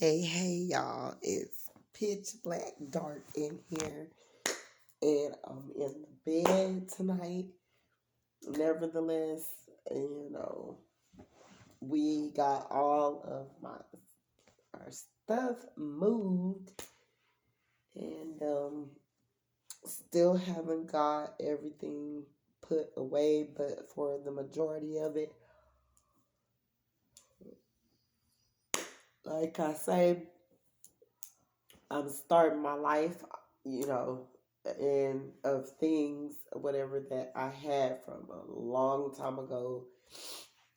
Hey, y'all. It's pitch black dark in here, and I'm in the bed tonight. Nevertheless, we got all of our stuff moved, and still haven't got everything put away, but for the majority of it, like I say, I'm starting my life, you know, and of things, whatever that I had from a long time ago.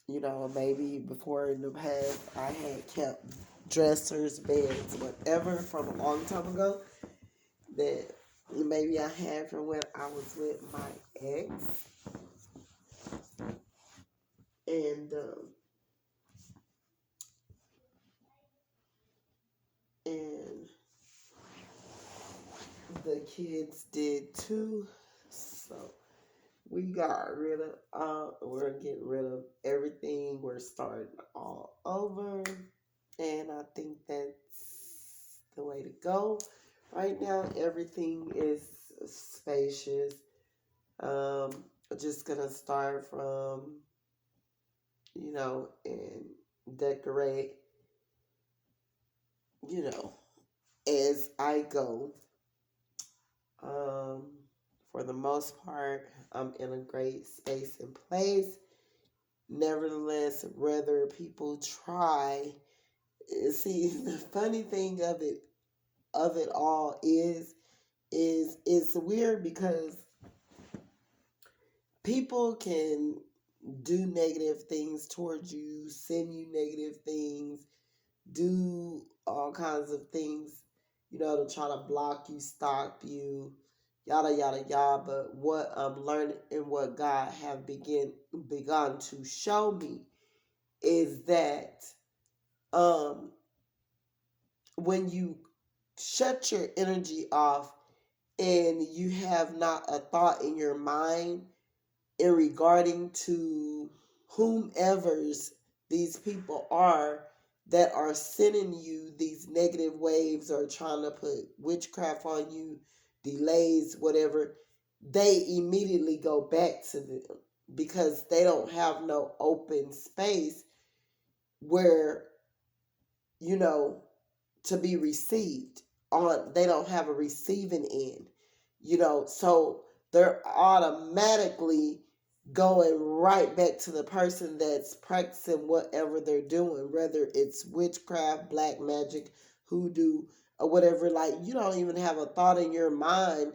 Maybe before in the past I had kept dressers, beds, whatever from a long time ago that maybe I had from when I was with my ex. And, and the kids did too. So we got rid of, we're getting rid of everything. We're starting all over. And I think that's the way to go. Right now, everything is spacious. Um, just gonna start from, and decorate, you know, as I go. Um, for the most part, I'm in a great space and place. Nevertheless, whether people try, see, the funny thing of it all is it's weird because people can do negative things towards you, send you negative things, do all kinds of things, to try to block you, stop you, yada yada yada. But what I'm learning and what God have begun to show me is that um when you shut your energy off and you have not a thought in your mind in regarding to whomever's these people are that are sending you these negative waves or trying to put witchcraft on you, delays, whatever, they immediately go back to them because they don't have no open space where, you know, to be received on. They don't have a receiving end, so they're automatically going right back to the person that's practicing whatever they're doing, whether it's witchcraft, black magic, hoodoo, or whatever. Like, you don't even have a thought in your mind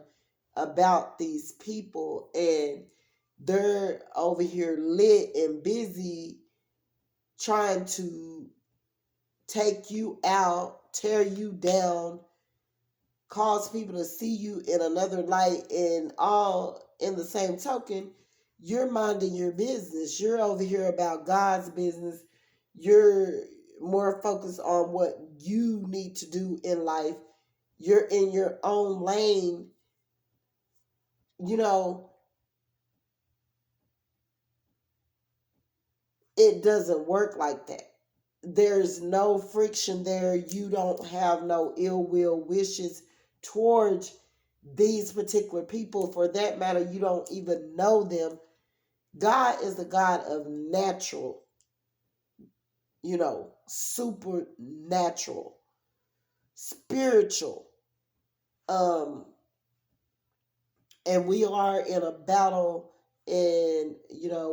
about these people, and they're over here lit and busy trying to take you out, tear you down, cause people to see you in another light, and all in the same token, you're minding your business. You're over here about God's business. You're more focused on what you need to do in life. You're in your own lane. You know, it doesn't work like that. There's no friction there. You don't have no ill will wishes towards these particular people. For that matter, you don't even know them. God is the God of natural, supernatural, spiritual. Um, and we are in a battle, and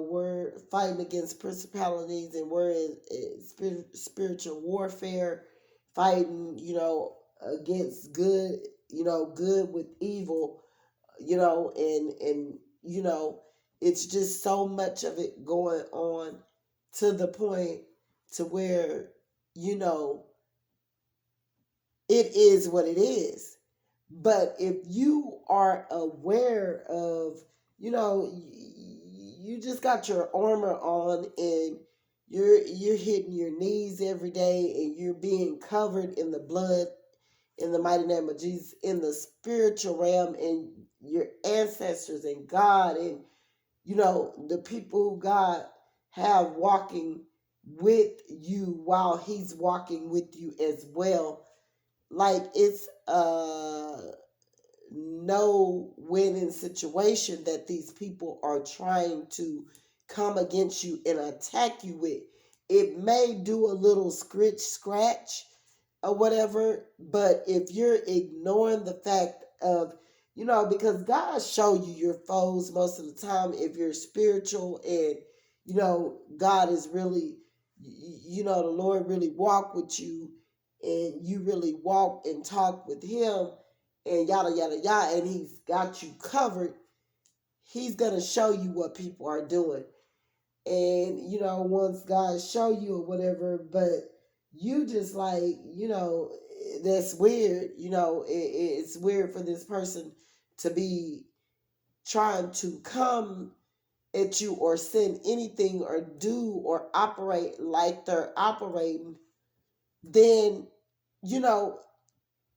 we're fighting against principalities, and we're in spiritual warfare, fighting, against good, good with evil, and it's just so much of it going on to the point to where, you know it is what it is. But if you are aware of, you just got your armor on, and you're hitting your knees every day, and you're being covered in the blood in the mighty name of Jesus, in the spiritual realm, and your ancestors and God, and the people who God have walking with you while he's walking with you as well. Like it's no winning situation that these people are trying to come against you and attack you with. It may do a little scratch or whatever, but if you're ignoring the fact of, because God show you your foes most of the time if you're spiritual and God is really, the Lord really walk with you and you really walk and talk with him and yada yada yada, and he's got you covered. He's gonna show you what people are doing, and once God show you or whatever, but you just like, that's weird. It's weird for this person to be trying to come at you or send anything or do or operate like they're operating. Then you know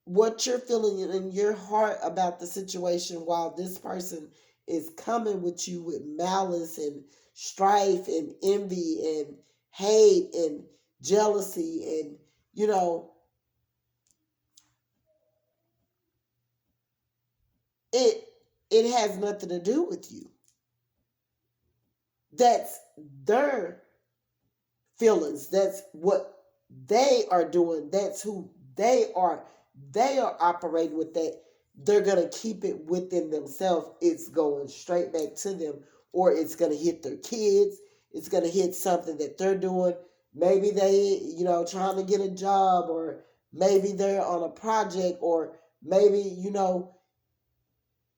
what you're feeling in your heart about the situation, while this person is coming with you with malice and strife and envy and hate and jealousy, and you know it it has nothing to do with you. That's their feelings. That's what they are doing. That's who they are. They are operating with that. They're going to keep it within themselves. It's going straight back to them, or it's going to hit their kids. It's going to hit something that they're doing. Maybe they, trying to get a job, or maybe they're on a project, or maybe,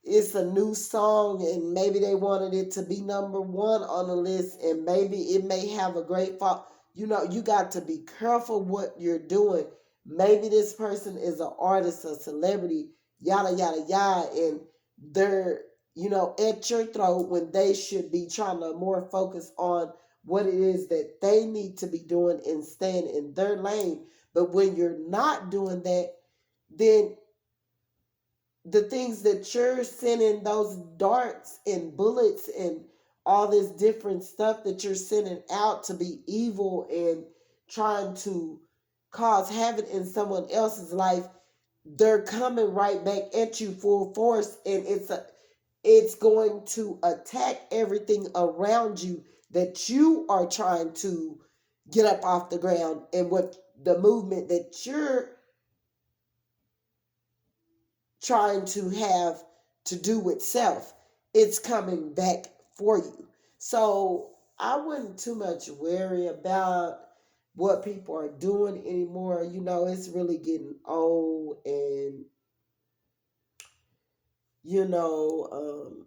it's a new song and maybe they wanted it to be number one on the list, and maybe it may have a great fall. You got to be careful what you're doing. Maybe this person is an artist, a celebrity, yada yada yada, and they're at your throat when they should be trying to more focus on what it is that they need to be doing and staying in their lane. But when you're not doing that, then the things that you're sending, those darts and bullets and all this different stuff that you're sending out to be evil and trying to cause havoc in someone else's life, they're coming right back at you full force, and it's going to attack everything around you that you are trying to get up off the ground, and what the movement that you're trying to have to do with self, it's coming back for you. So I wouldn't too much worry about what people are doing anymore. It's really getting old, and you know, um,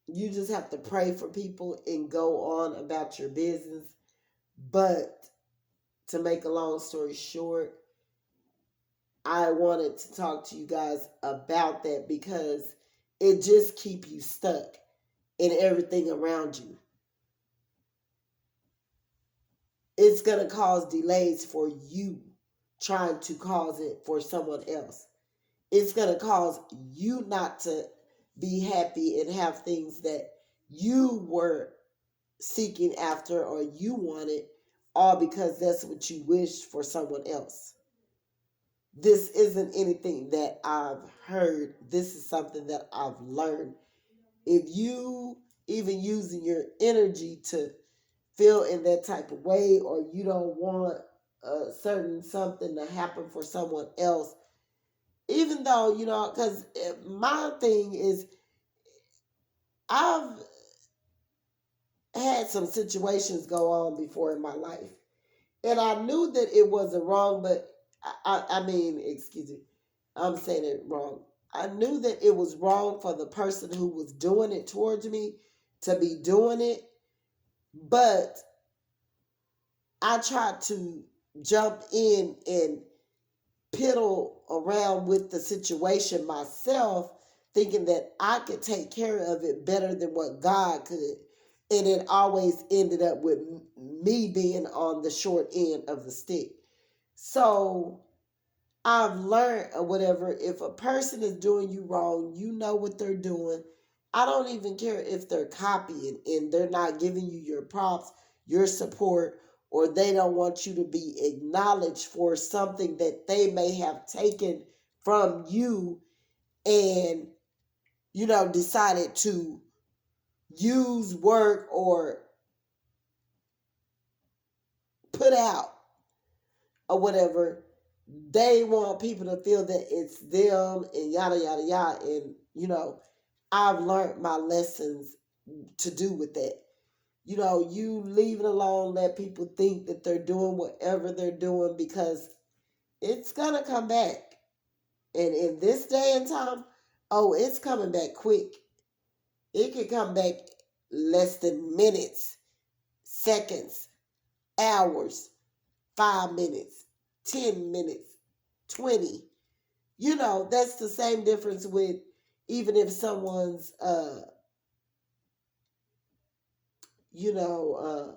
you just have to pray for people and go on about your business. But to make a long story short, I wanted to talk to you guys about that because it just keep you stuck in everything around you. It's going to cause delays for you trying to cause it for someone else. It's going to cause you not to be happy and have things that you were seeking after or you wanted, all because that's what you wished for someone else. This isn't anything that I've heard. This is something that I've learned. If you even using your energy to feel in that type of way, or you don't want a certain something to happen for someone else, even though, because my thing is, I've had some situations go on before in my life, and I knew that it wasn't wrong, but I mean, excuse me, I'm saying it wrong. I knew that it was wrong for the person who was doing it towards me to be doing it, but I tried to jump in and piddle around with the situation myself, thinking that I could take care of it better than what God could. And it always ended up with me being on the short end of the stick. So I've learned or whatever, if a person is doing you wrong, you know what they're doing. I don't even care if they're copying and they're not giving you your props, your support, or they don't want you to be acknowledged for something that they may have taken from you and, decided to use, work, or put out or whatever. They want people to feel that it's them and yada, yada, yada. And, I've learned my lessons to do with that. You leave it alone, let people think that they're doing whatever they're doing because it's going to come back. And in this day and time, oh, it's coming back quick. It can come back less than minutes, seconds, hours, 5 minutes, 10 minutes, 20. That's the same difference with even if someone's, you know,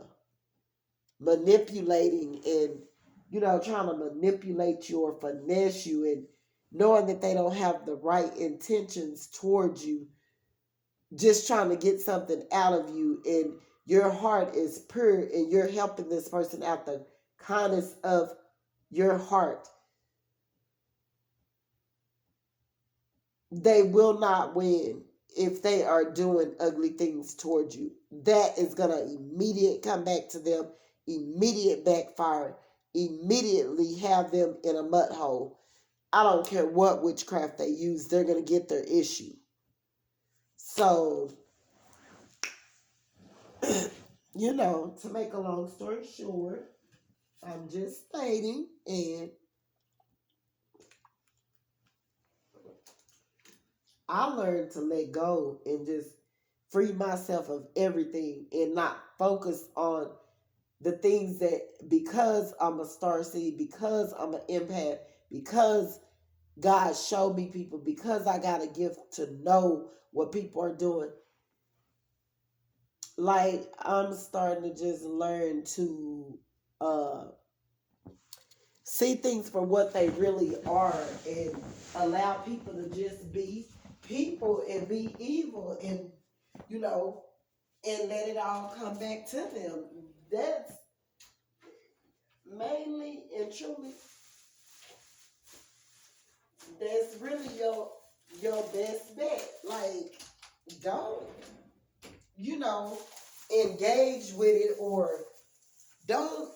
manipulating and, trying to manipulate you or finesse you and knowing that they don't have the right intentions towards you, just trying to get something out of you, and your heart is pure and you're helping this person out the kindness of your heart. They will not win if they are doing ugly things towards you. That is going to immediate come back to them, immediate backfire, immediately have them in a mud hole. I don't care what witchcraft they use, they're going to get their issue. So, to make a long story short, I'm just stating, and I learned to let go and just free myself of everything and not focus on the things that, because I'm a star seed, because I'm an empath, because God showed me people, because I got a gift to know what people are doing. Like, I'm starting to just learn to see things for what they really are and allow people to just be people and be evil and, and let it all come back to them. That's mainly and truly, that's really your best bet. Like, don't, you know, engage with it, or don't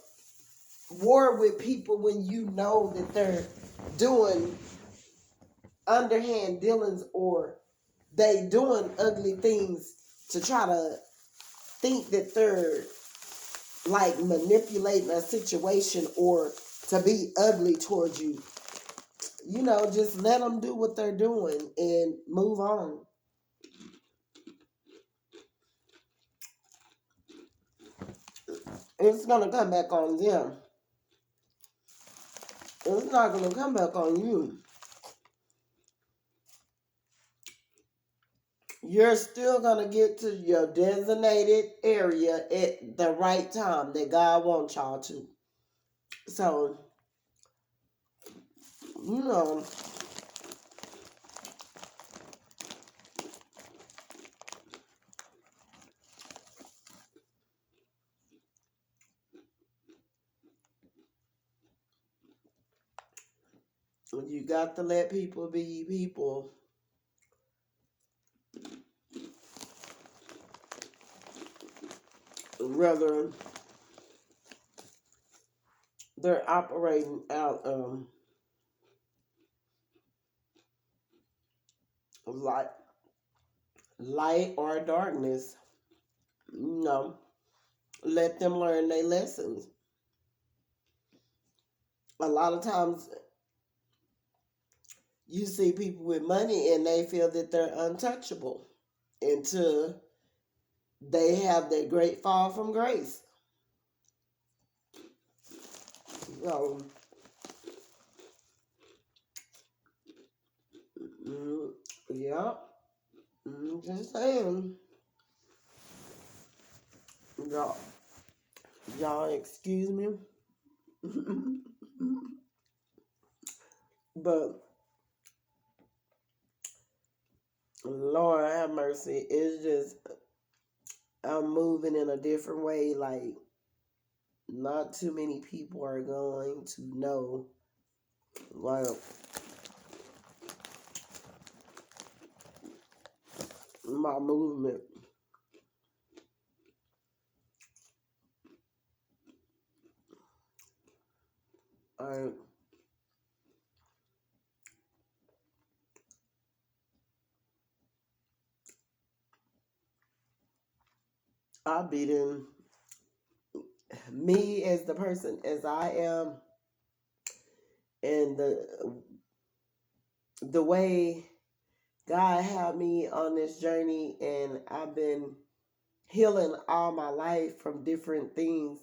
war with people when you know that they're doing underhand dealings, or they doing ugly things to try to think that they're like manipulating a situation or to be ugly towards you. Just let them do what they're doing and move on. It's going to come back on them. It's not going to come back on you. You're still going to get to your designated area at the right time that God wants y'all to. So, you know, you got to let people be people. Whether they're operating out light, light or darkness, let them learn their lessons. A lot of times you see people with money and they feel that they're untouchable until they have that great fall from grace. So, yeah, just saying. Y'all excuse me. But Lord have mercy. It's just, I'm moving in a different way. Like, not too many people are going to know, like, my movement. I, I beat in me as the person as I am, and the way God had me on this journey, and I've been healing all my life from different things.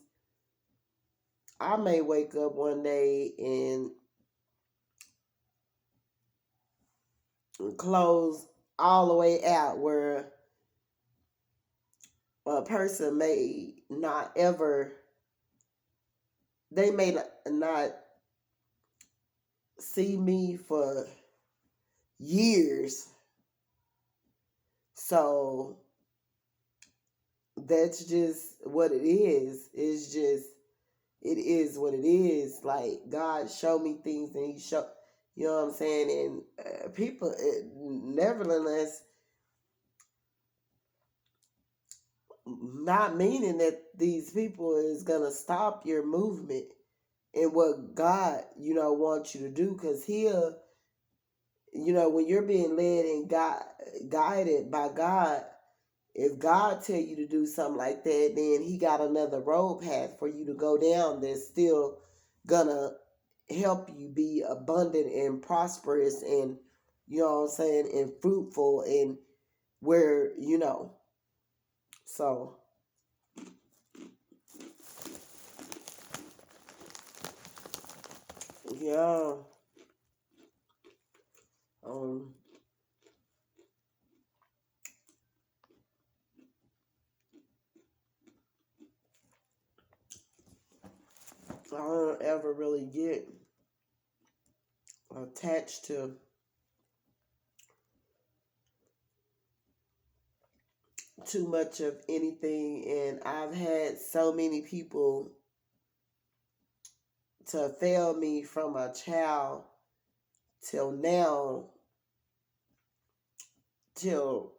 I may wake up one day and close all the way out, where a person may not ever, they may not see me for years. So that's just what it is. It's just, it is what it is. Like, God showed me things, and He showed, you know what I'm saying? And people, nevertheless, not meaning that these people is gonna stop your movement and what God, wants you to do, because He'll, when you're being led and guided by God, if God tell you to do something like that, then He got another road path for you to go down that's still gonna help you be abundant and prosperous, and, you know what I'm saying, and fruitful, and where, so yeah. um I don't ever really get attached to too much of anything, and I've had so many people to fail me from a child till now, till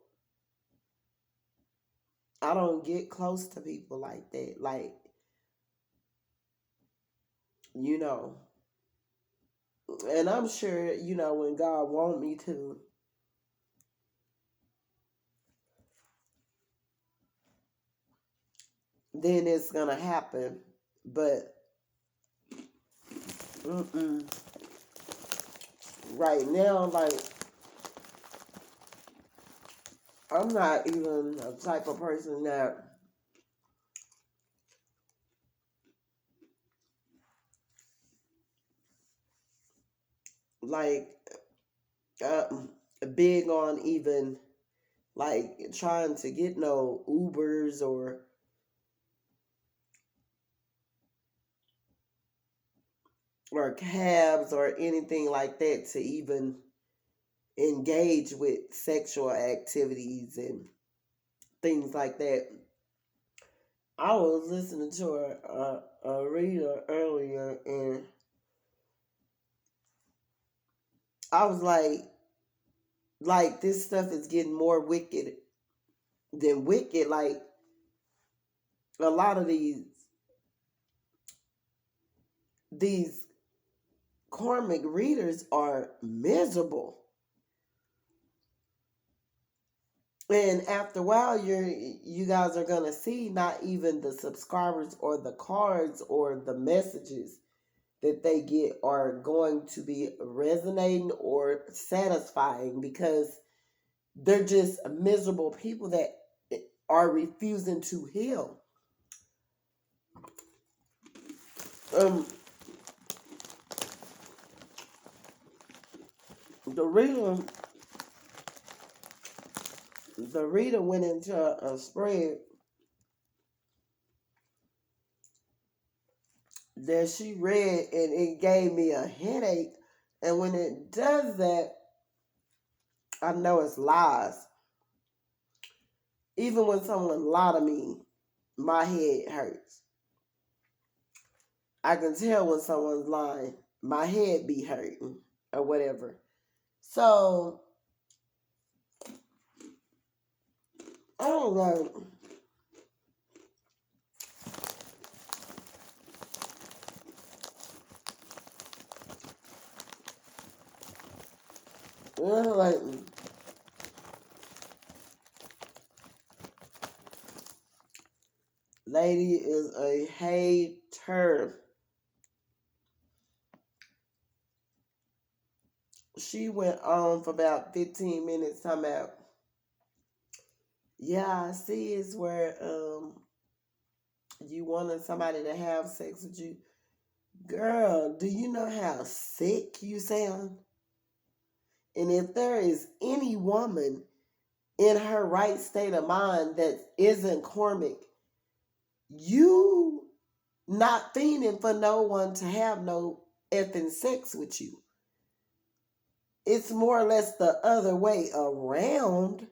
I don't get close to people like that. Like, you know, and I'm sure, when God want me to, then it's gonna happen. But mm-mm, right now, like, I'm not even a type of person that, like, uh, big on even, like, trying to get no Ubers or cabs or anything like that to even engage with sexual activities and things like that. I was listening to a reader earlier, and I was like, this stuff is getting more wicked than wicked. Like, a lot of these karmic readers are miserable. And after a while, you guys are gonna see not even the subscribers or the cards or the messages that they get are going to be resonating or satisfying, because they're just miserable people that are refusing to heal. Um, the reader, the reader went into a spread that she read, and it gave me a headache. And when it does that, I know it's lies. Even when someone lied to me, my head hurts. I can tell when someone's lying. My head be hurting or whatever. So I don't know. Like, lady is a hater. She went on for about 15 minutes talking about, yeah, I see it's where you wanted somebody to have sex with you. Girl, do you know how sick you sound? And if there is any woman in her right state of mind that isn't Karmic, you not fiending for no one to have no effing sex with you. It's more or less the other way around.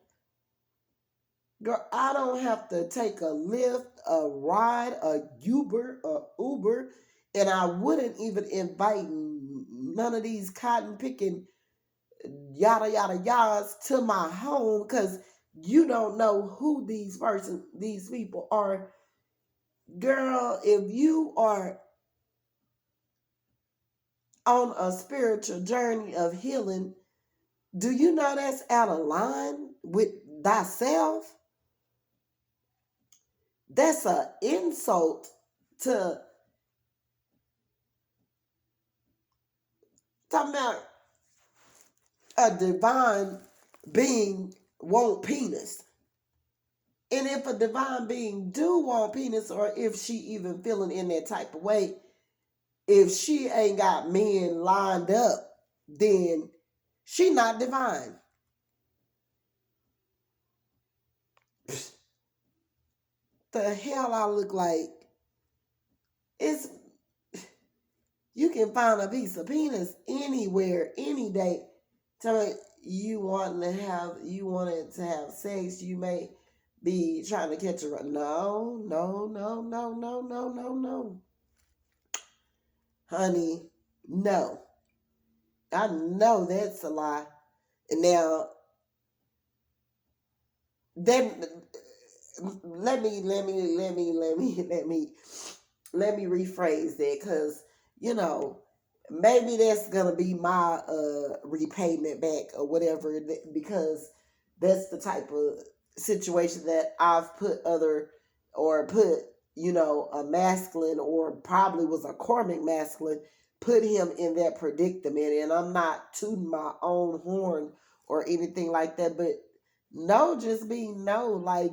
Girl, I don't have to take a lift, a ride, a Uber, and I wouldn't even invite none of these cotton picking yada yada yadas to my home because you don't know who these people are. Girl, if you are on a spiritual journey of healing, do you know that's out of line with thyself? That's an insult to talking about a divine being want penis. And if a divine being do want penis, or if she even feeling in that type of way, if she ain't got men lined up, then she not divine. The hell I look like? It's you can find a piece of penis anywhere, any day. Tell me you wanted to have sex, you may be trying to catch a no, no, no, no, no, no, no, no. Honey, no. I know that's a lie. And now then let me rephrase that because you know maybe that's gonna be my repayment back or whatever because that's the type of situation that I've put other or put a masculine or probably was a karmic masculine put him in that predicament, and I'm not tooting my own horn or anything like that, but no, just be no. Like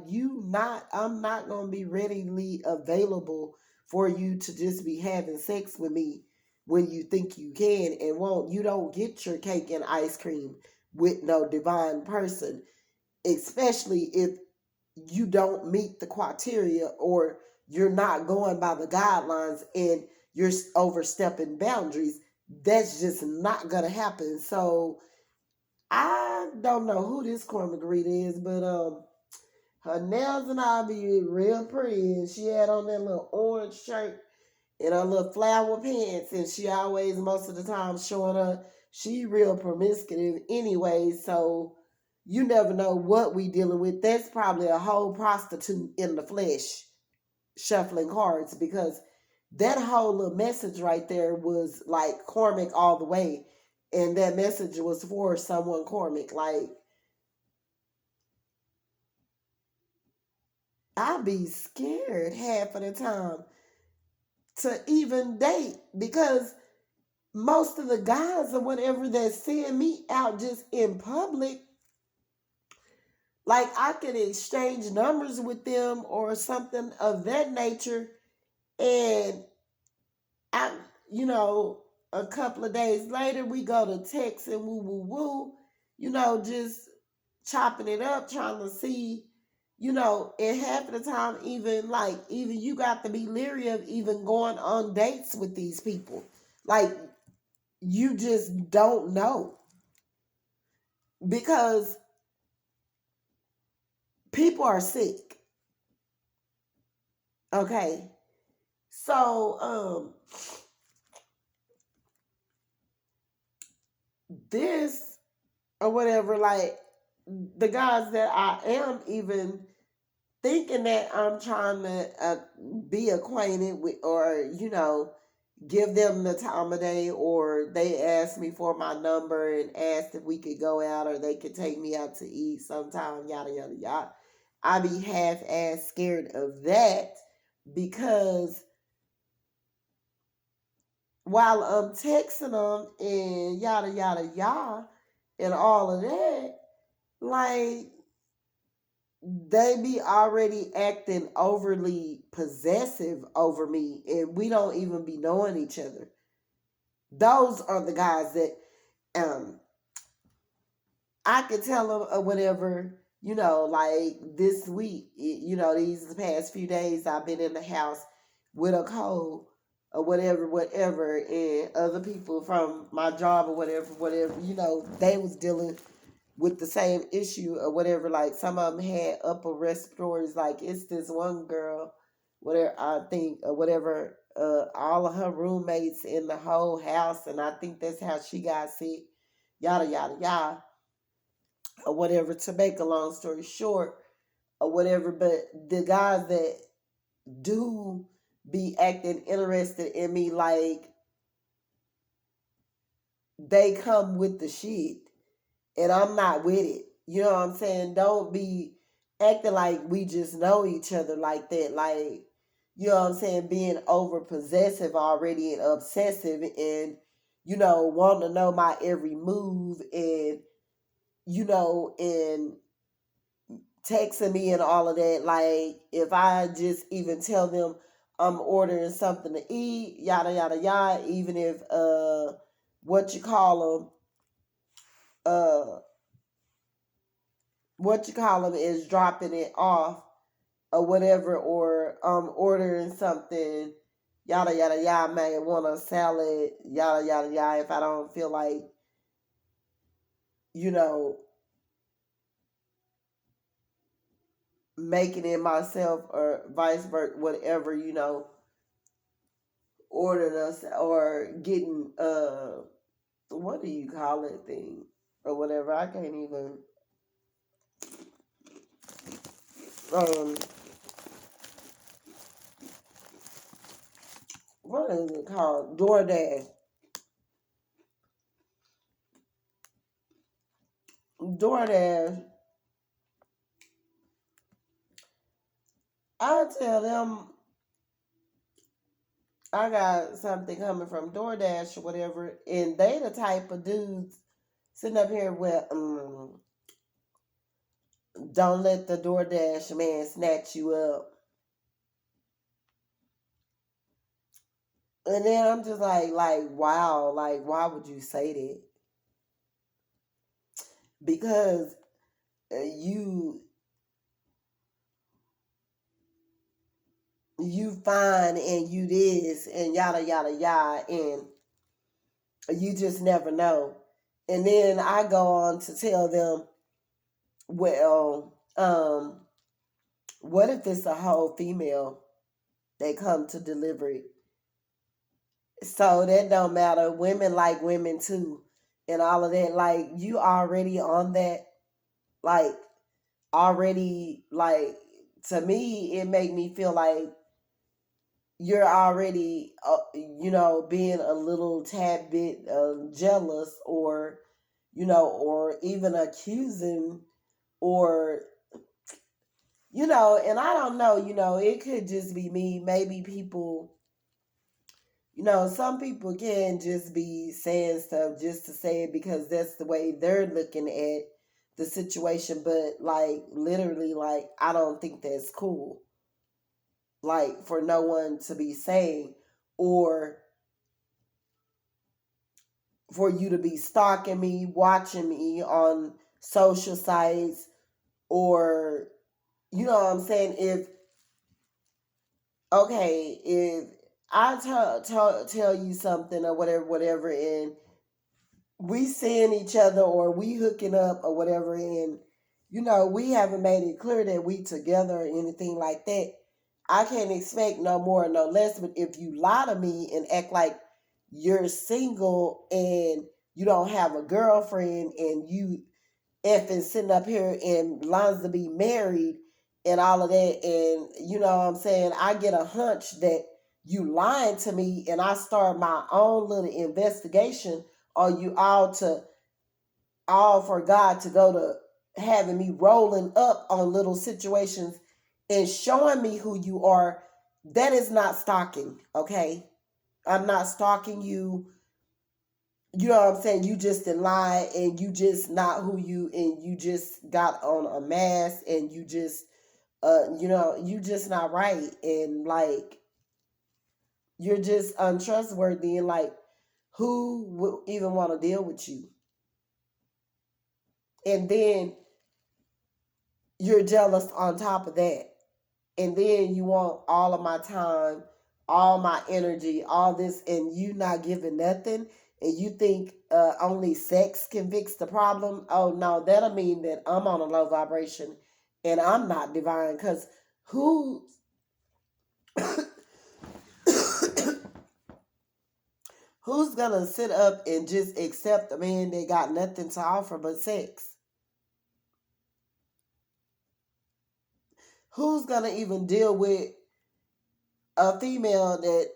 I'm not gonna be readily available for you to just be having sex with me when you think you can and won't. You don't get your cake and ice cream with no divine person, especially if you don't meet the criteria or you're not going by the guidelines and you're overstepping boundaries. That's just not gonna happen. So I don't know who this Corn Margarita is, but her nails and all be real pretty, and she had on that little orange shirt and her little flower pants, and she always most of the time showing her she real promiscuous anyway. So you never know what we dealing with. That's probably a whole prostitute in the flesh shuffling cards because that whole little message right there was like Karmic all the way. And that message was for someone Karmic. Like, I be scared half of the time to even date because most of the guys or whatever that send me out just in public, like I could exchange numbers with them or something of that nature, and I, a couple of days later we go to text and woo woo woo, just chopping it up, trying to see, and half of the time, even you got to be leery of even going on dates with these people. Like, you just don't know because people are sick. Okay. So, this or whatever, like the guys that I am even thinking that I'm trying to be acquainted with, or give them the time of day, or they asked me for my number and asked if we could go out or they could take me out to eat sometime, yada yada yada. I be half ass scared of that because while I'm texting them and yada yada yada and all of that, like they be already acting overly possessive over me and we don't even be knowing each other. Those are the guys that um I could tell them or whatever, like this week, these past few days I've been in the house with a cold or whatever, and other people from my job or whatever, they was dealing with the same issue or whatever. Like some of them had upper respiratories. Like it's this one girl, whatever I think or whatever. All of her roommates in the whole house, and I think that's how she got sick. Yada yada yada or whatever. To make a long story short or whatever, but the guys that do be acting interested in me, like they come with the shit and I'm not with it. You know what I'm saying? Don't be acting like we just know each other like that. Like, you know what I'm saying? Being over possessive already and obsessive and, wanting to know my every move and, and texting me and all of that. Like, if I just even tell them I'm ordering something to eat, yada, yada, yada, even if, what you call them, is dropping it off or whatever, or ordering something, yada yada yada. I may want a salad, yada yada yada. If I don't feel like, you know, making it myself or vice versa, whatever, ordering us or getting what do you call it thing or whatever. I can't even um what is it called? DoorDash. DoorDash. I tell them I got something coming from DoorDash or whatever, and they the type of dudes sitting up here with don't let the DoorDash man snatch you up. And then I'm just like wow, like why would you say that? Because you fine and you this and yada yada yada, and you just never know. And then I go on to tell them, well, what if it's a whole female that come to deliver it? So that don't matter. Women like women too, and all of that. Like you already on that. Like already. Like to me, it make me feel like you're already, being a little tad bit jealous, or or even accusing, or and I don't know. It could just be me. Maybe people. Some people can just be saying stuff just to say it because that's the way they're looking at the situation. But, like, literally, like, I don't think that's cool. Like, for no one to be saying, or for you to be stalking me, watching me on social sites, or, you know what I'm saying? If I tell you something or whatever, and we seeing each other or we hooking up or whatever, and we haven't made it clear that we together or anything like that, I can't expect no more, no less. But if you lie to me and act like you're single and you don't have a girlfriend and you effing sitting up here and lines to be married and all of that, and you know what I'm saying, I get a hunch that you lying to me and I start my own little investigation, or you all for God to go to having me rolling up on little situations and showing me who you are. That is not stalking, okay? I'm not stalking you. You know what I'm saying? You just in lie and you just not who you, and you just got on a mask and you just you just not right, and like you're just untrustworthy, and like who would even want to deal with you? And then you're jealous on top of that. And then you want all of my time, all my energy, all this, and you not giving nothing, and you think only sex can fix the problem. Oh no, that'll mean that I'm on a low vibration and I'm not divine. Because who who's gonna sit up and just accept a man that got nothing to offer but sex? Who's gonna even deal with a female that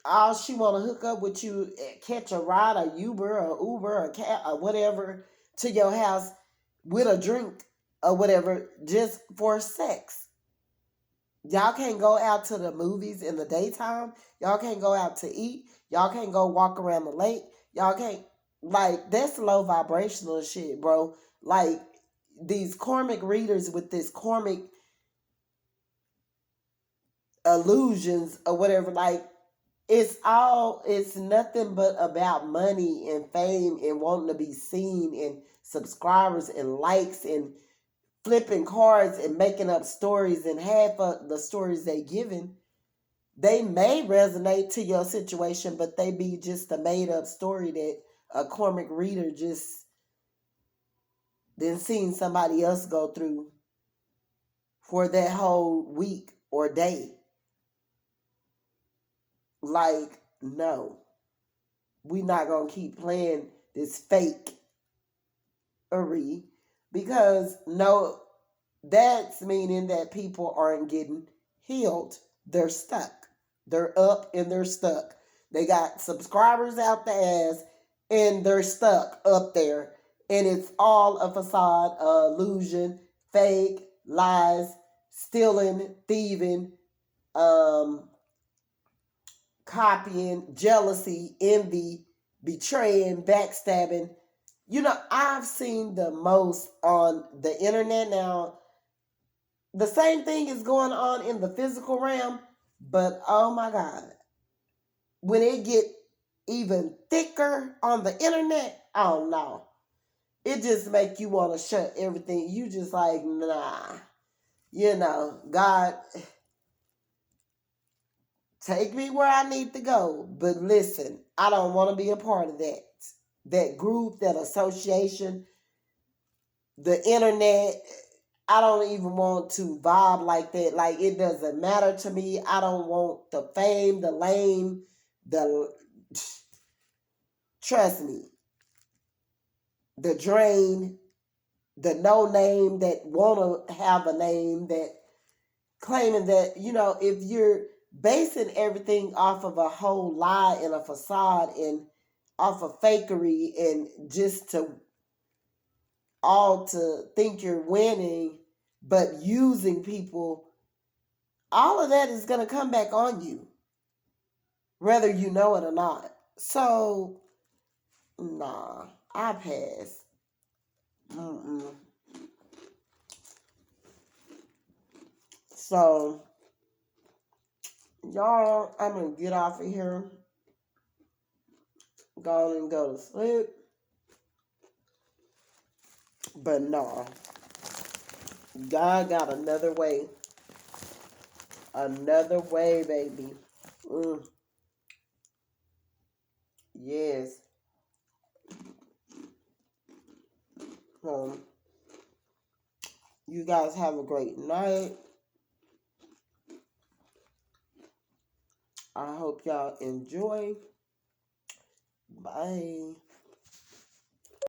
all she want to hook up with you, catch a ride, a Uber or Uber or cat or whatever to your house with a drink or whatever just for sex? Y'all can't go out to the movies in the daytime. Y'all can't go out to eat. Y'all can't go walk around the lake. Y'all can't, like, that's low vibrational shit, bro. Like these karmic readers with this karmic illusions or whatever, like it's nothing but about money and fame and wanting to be seen and subscribers and likes and flipping cards and making up stories, and half of the stories they given, they may resonate to your situation, but they be just a made up story that a karmic reader just then seen somebody else go through for that whole week or day. Like, no, we not gonna keep playing this fake Ari, because no, that's meaning that people aren't getting healed. They're stuck. They're up and they're stuck. They got subscribers out the ass and they're stuck up there. And it's all a facade, illusion, fake, lies, stealing, thieving, um, copying, jealousy, envy, betraying, backstabbing. You know, I've seen the most on the internet now. The same thing is going on in the physical realm, but oh my God, when it get even thicker on the internet, oh no, it just make you want to shut everything. You just like, nah, God, take me where I need to go. But listen, I don't want to be a part of that. That group, that association, the internet. I don't even want to vibe like that. Like, it doesn't matter to me. I don't want the fame, the lame, the trust me, the drain, the no name that wanna have a name, that claiming that, if you're basing everything off of a whole lie and a facade and off of fakery and just to all to think you're winning, but using people, all of that is going to come back on you, whether you know it or not. So, nah, I pass. Mm-mm. So, y'all, I'm going to get off of here, go and go to sleep. But nah, God got another way. Another way, baby. Mm, yes. You guys have a great night. I hope y'all enjoy. Bye.